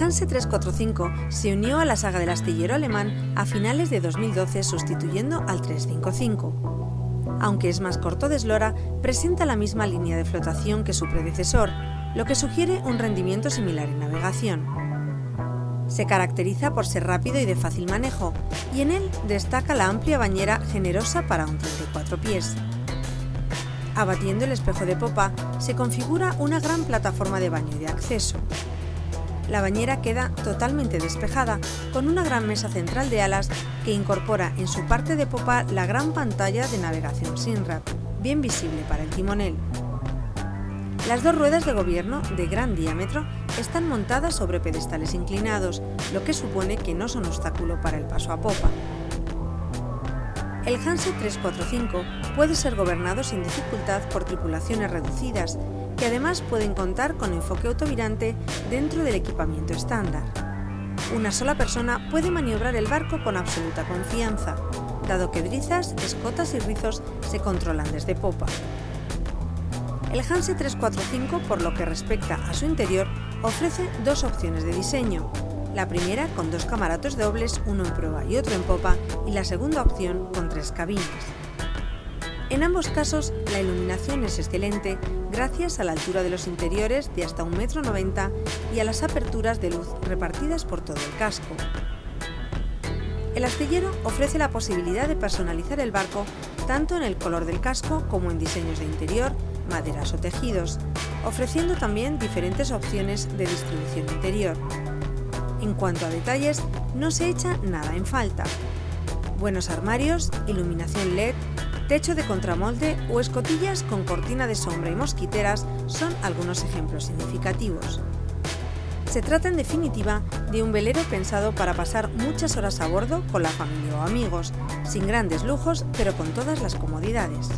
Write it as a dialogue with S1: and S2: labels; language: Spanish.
S1: Hanse 345 se unió a la saga del astillero alemán a finales de 2012 sustituyendo al 355. Aunque es más corto de eslora, presenta la misma línea de flotación que su predecesor, lo que sugiere un rendimiento similar en navegación. Se caracteriza por ser rápido y de fácil manejo, y en él destaca la amplia bañera generosa para un 34 pies. Abatiendo el espejo de popa, se configura una gran plataforma de baño y de acceso. La bañera queda totalmente despejada, con una gran mesa central de alas que incorpora en su parte de popa la gran pantalla de navegación Simrad, bien visible para el timonel. Las dos ruedas de gobierno, de gran diámetro, están montadas sobre pedestales inclinados, lo que supone que no son obstáculo para el paso a popa. El Hanse 345 puede ser gobernado sin dificultad por tripulaciones reducidas, que además pueden contar con enfoque autovirante dentro del equipamiento estándar. Una sola persona puede maniobrar el barco con absoluta confianza, dado que drizas, escotas y rizos se controlan desde popa. El Hanse 345, por lo que respecta a su interior, ofrece dos opciones de diseño. La primera con dos camaratos dobles, uno en proa y otro en popa, y la segunda opción con tres cabinas. En ambos casos, la iluminación es excelente gracias a la altura de los interiores de hasta 1,90 m y a las aperturas de luz repartidas por todo el casco. El astillero ofrece la posibilidad de personalizar el barco tanto en el color del casco como en diseños de interior, maderas o tejidos, ofreciendo también diferentes opciones de distribución interior. En cuanto a detalles, no se echa nada en falta. Buenos armarios, iluminación LED, techo de contramolde o escotillas con cortina de sombra y mosquiteras son algunos ejemplos significativos. Se trata en definitiva de un velero pensado para pasar muchas horas a bordo con la familia o amigos, sin grandes lujos pero con todas las comodidades.